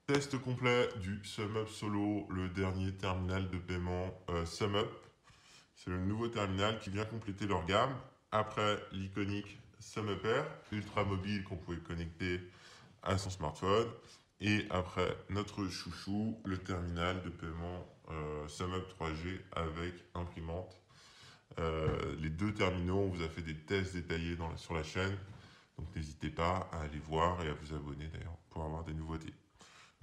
Test complet du SumUp Solo, le dernier terminal de paiement SumUp. C'est le nouveau terminal qui vient compléter leur gamme après l'iconique SumUp Air, ultra mobile qu'on pouvait connecter à son smartphone. Et après notre chouchou, le terminal de paiement SumUp 3G avec imprimante. Les deux terminaux, on vous a fait des tests détaillés sur la chaîne. Donc n'hésitez pas à aller voir et à vous abonner d'ailleurs pour avoir des nouveautés.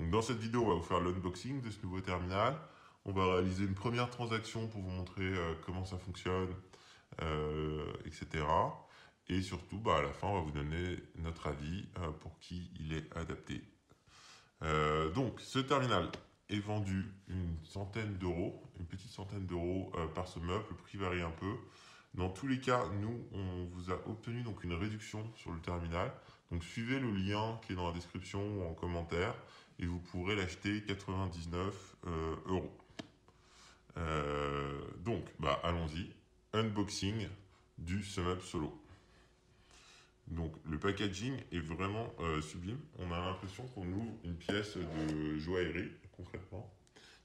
Donc dans cette vidéo, on va vous faire l'unboxing de ce nouveau terminal. On va réaliser une première transaction pour vous montrer comment ça fonctionne, etc. Et surtout, à la fin, on va vous donner notre avis pour qui il est adapté. Donc, ce terminal est vendu une centaine d'euros, une petite centaine d'euros par ce meuble. Le prix varie un peu. Dans tous les cas, nous, on vous a obtenu donc une réduction sur le terminal. Donc, suivez le lien qui est dans la description ou en commentaire et vous pourrez l'acheter 99 euros. Donc, allons-y. Unboxing du SumUp Solo. Donc, le packaging est vraiment sublime. On a l'impression qu'on ouvre une pièce de joaillerie, concrètement,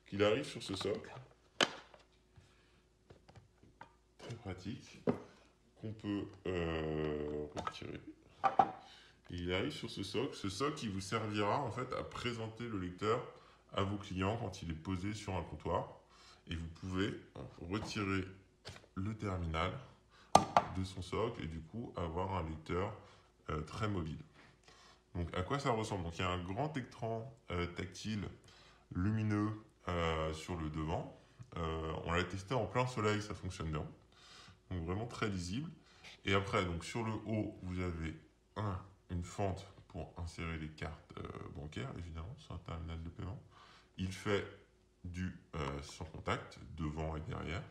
qu'il arrive sur ce socle. Très pratique. Qu'on peut retirer. Et il arrive sur ce socle qui vous servira en fait à présenter le lecteur à vos clients quand il est posé sur un comptoir. Et vous pouvez retirer le terminal de son socle et du coup avoir un lecteur très mobile. Donc à quoi ça ressemble? Donc il y a un grand écran tactile lumineux sur le devant. On l'a testé en plein soleil, ça fonctionne bien. Donc vraiment très lisible. Et après, donc sur le haut, vous avez une fente pour insérer les cartes bancaires, évidemment, sur un terminal de paiement. Il fait du sans contact, devant et derrière.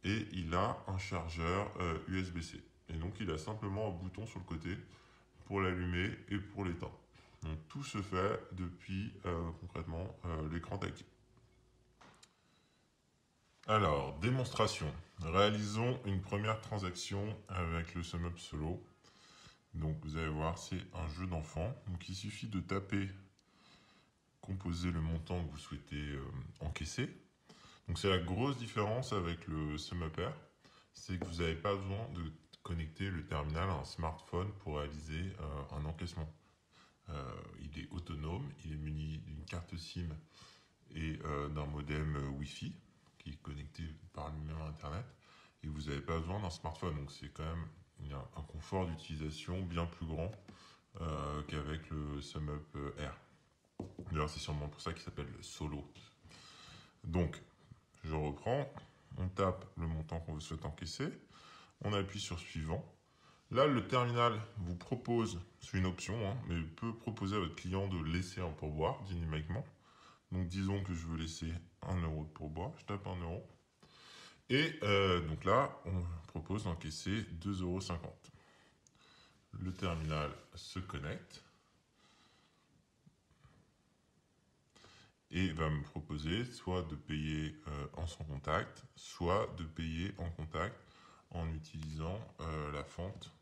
Et il a un chargeur USB-C. Et donc il a simplement un bouton sur le côté pour l'allumer et pour l'éteindre. Donc tout se fait depuis concrètement l'écran tactile. Alors, démonstration. Réalisons une première transaction avec le SumUp Solo. Donc vous allez voir, c'est un jeu d'enfant. Donc il suffit de taper, composer le montant que vous souhaitez encaisser. Donc c'est la grosse différence avec le SumUp Air, c'est que vous n'avez pas besoin de connecter le terminal à un smartphone pour réaliser un encaissement. Il est autonome, il est muni d'une carte SIM et d'un modem Wi-Fi qui est connecté par lui-même à Internet. Et vous n'avez pas besoin d'un smartphone, donc c'est quand même un confort d'utilisation bien plus grand qu'avec le SumUp Air. D'ailleurs, c'est sûrement pour ça qu'il s'appelle Solo. Donc, je reprends, on tape le montant qu'on souhaite encaisser, on appuie sur suivant. Là, le terminal vous propose, c'est une option, mais peut proposer à votre client de laisser un pourboire dynamiquement. Donc disons que je veux laisser 1 euro de pourboire, je tape 1 euro. Et donc là, on propose d'encaisser 2,50 €. Le terminal se connecte et va me proposer soit de payer en sans contact, soit de payer en contact en utilisant la fente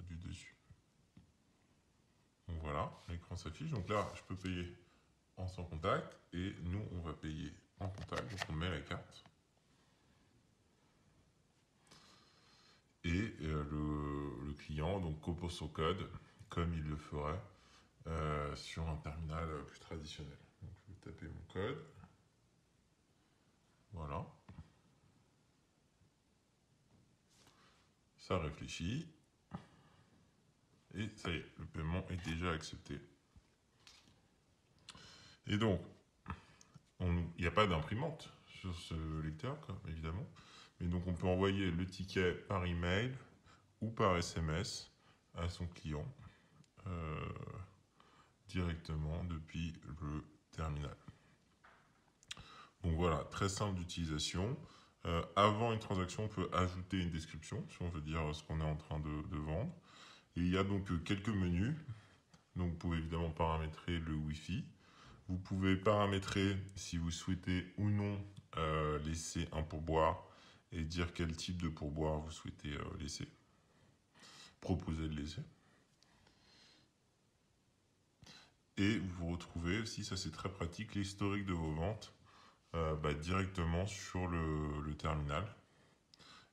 du dessus. Donc voilà, l'écran s'affiche. Donc là, je peux payer en sans contact et nous, on va payer en contact. Donc on met la carte. Et le client donc compose son code comme il le ferait sur un terminal plus traditionnel. Donc je vais taper mon code. Voilà. Ça réfléchit. Et ça y est, le paiement est déjà accepté. Et donc, il n'y a pas d'imprimante sur ce lecteur, évidemment. Mais donc, on peut envoyer le ticket par email ou par SMS à son client directement depuis le terminal. Donc voilà, très simple d'utilisation. Avant une transaction, on peut ajouter une description si on veut dire ce qu'on est en train de vendre. Et il y a donc quelques menus. Donc vous pouvez évidemment paramétrer le Wi-Fi. Vous pouvez paramétrer si vous souhaitez ou non laisser un pourboire et dire quel type de pourboire vous souhaitez laisser, proposer de laisser. Et vous retrouvez aussi, ça c'est très pratique, l'historique de vos ventes directement sur le terminal.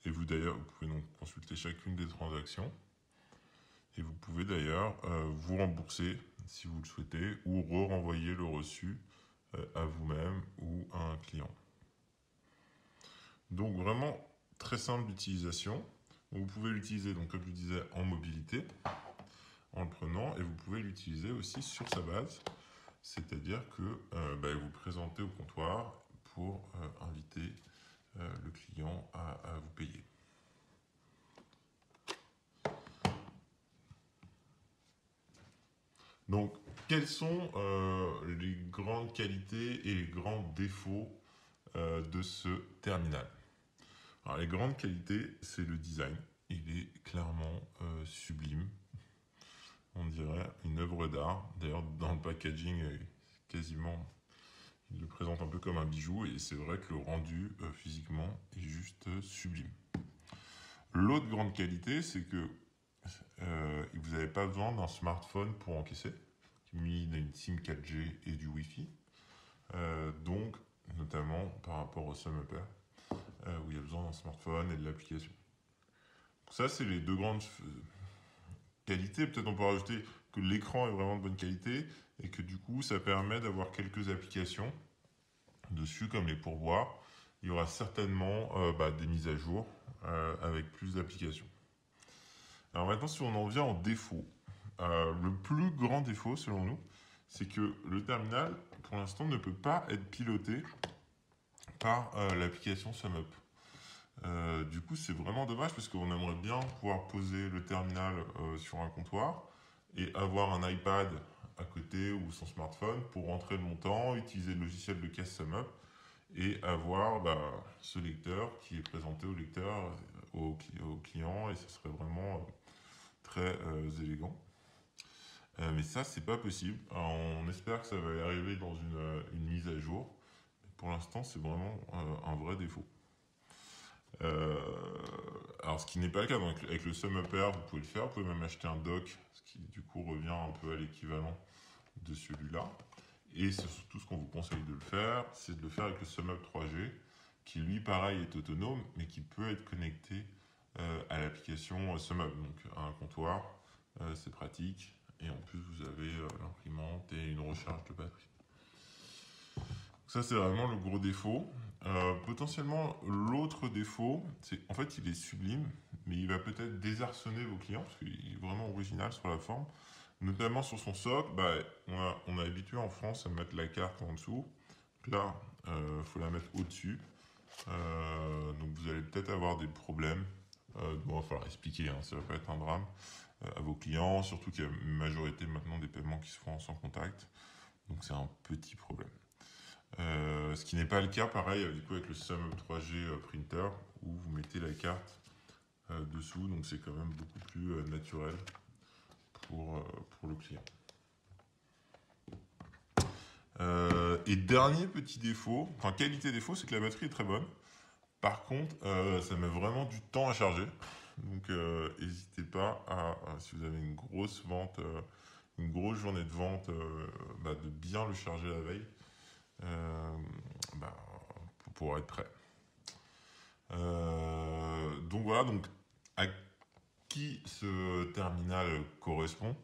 Et vous d'ailleurs, vous pouvez donc consulter chacune des transactions. Et vous pouvez d'ailleurs vous rembourser si vous le souhaitez ou renvoyer le reçu à vous-même ou à un client. Donc vraiment très simple d'utilisation. Vous pouvez l'utiliser, donc comme je disais, en mobilité, en le prenant, et vous pouvez l'utiliser aussi sur sa base, c'est-à-dire que vous présentez au comptoir pour inviter le client à vous payer. Donc, quelles sont les grandes qualités et les grands défauts de ce terminal? Alors, les grandes qualités, c'est le design. Il est clairement sublime. On dirait une œuvre d'art. D'ailleurs, dans le packaging, quasiment, il le présente un peu comme un bijou. Et c'est vrai que le rendu physiquement est juste sublime. L'autre grande qualité, c'est que vous n'avez pas besoin d'un smartphone pour encaisser. Il a une SIM 4G et du Wi-Fi. Donc, notamment par rapport au SumUpper, où il y a besoin d'un smartphone et de l'application. Ça, c'est les deux grandes qualités. Peut-être on peut rajouter que l'écran est vraiment de bonne qualité et que du coup, ça permet d'avoir quelques applications dessus, comme les pourboires. Il y aura certainement des mises à jour avec plus d'applications. Alors maintenant, si on en vient en défaut, le plus grand défaut, selon nous, c'est que le terminal, pour l'instant, ne peut pas être piloté par l'application SumUp. Du coup, c'est vraiment dommage parce qu'on aimerait bien pouvoir poser le terminal sur un comptoir et avoir un iPad à côté ou son smartphone pour rentrer le montant, utiliser le logiciel de caisse SumUp et avoir ce lecteur qui est présenté au lecteur, au client, et ce serait vraiment très élégant. Mais ça, c'est pas possible. Alors, on espère que ça va y arriver dans une mise à jour. Pour l'instant, c'est vraiment un vrai défaut. Alors, ce qui n'est pas le cas, donc avec le SumUpper, vous pouvez le faire. Vous pouvez même acheter un dock, ce qui du coup revient un peu à l'équivalent de celui-là. Et c'est surtout ce qu'on vous conseille de le faire, c'est de le faire avec le SumUp 3G, qui lui, pareil, est autonome, mais qui peut être connecté à l'application SumUp. Donc, à un comptoir, c'est pratique. Et en plus, vous avez l'imprimante et une recharge de batterie. Ça, c'est vraiment le gros défaut. Potentiellement, l'autre défaut, c'est en fait, il est sublime, mais il va peut-être désarçonner vos clients, parce qu'il est vraiment original sur la forme. Notamment sur son socle, on a habitué en France à mettre la carte en dessous. Là, il faut la mettre au-dessus. Donc, vous allez peut-être avoir des problèmes. Il va falloir expliquer, ça ne va pas être un drame à vos clients, surtout qu'il y a une majorité maintenant des paiements qui se font sans contact. Donc, c'est un petit problème. Ce qui n'est pas le cas, pareil, du coup, avec le SumUp 3G printer, où vous mettez la carte dessous, donc c'est quand même beaucoup plus naturel pour le client. Et dernier petit défaut, enfin qualité défaut, c'est que la batterie est très bonne. Par contre, ça met vraiment du temps à charger. Donc n'hésitez pas si vous avez une grosse vente, une grosse journée de vente, de bien le charger la veille. Pour pouvoir être prêt. Donc voilà, donc à qui ce terminal correspond?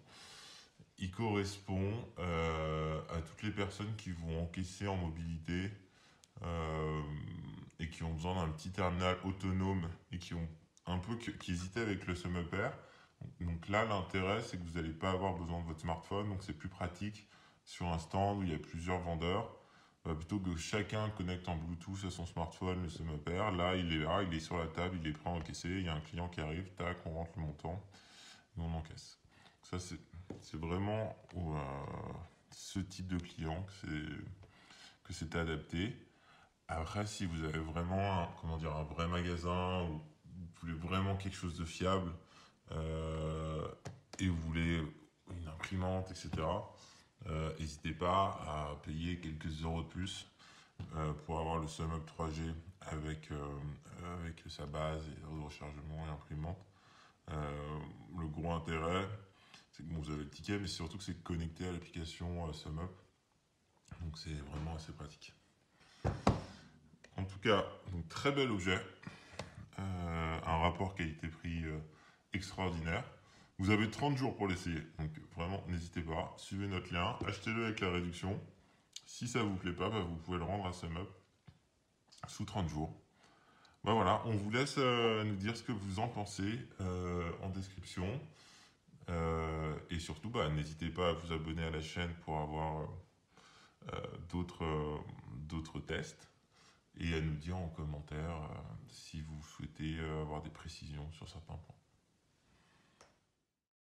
Il correspond à toutes les personnes qui vont encaisser en mobilité et qui ont besoin d'un petit terminal autonome et qui hésitaient avec le SumUpper. Donc là, l'intérêt, c'est que vous n'allez pas avoir besoin de votre smartphone, donc c'est plus pratique sur un stand où il y a plusieurs vendeurs. Plutôt que chacun connecte en Bluetooth à son smartphone le SumUpper, là, il est sur la table, il est prêt à encaisser, il y a un client qui arrive, tac, on rentre le montant et on encaisse. Ça, c'est vraiment ce type de client que c'est adapté. Après, si vous avez vraiment un vrai magasin où vous voulez vraiment quelque chose de fiable et vous voulez une imprimante, etc., n'hésitez pas à payer quelques euros de plus pour avoir le SumUp 3G avec sa base et rechargement et imprimante. Le gros intérêt, c'est que bon, vous avez le ticket, mais c'est surtout que c'est connecté à l'application SumUp. Donc c'est vraiment assez pratique. En tout cas, donc, très bel objet. Un rapport qualité-prix extraordinaire. Vous avez 30 jours pour l'essayer, donc vraiment n'hésitez pas, suivez notre lien, achetez-le avec la réduction. Si ça vous plaît pas, bah, vous pouvez le rendre à SumUp sous 30 jours. Bah voilà, on vous laisse nous dire ce que vous en pensez en description. Et surtout, bah, n'hésitez pas à vous abonner à la chaîne pour avoir d'autres tests et à nous dire en commentaire si vous souhaitez avoir des précisions sur certains points.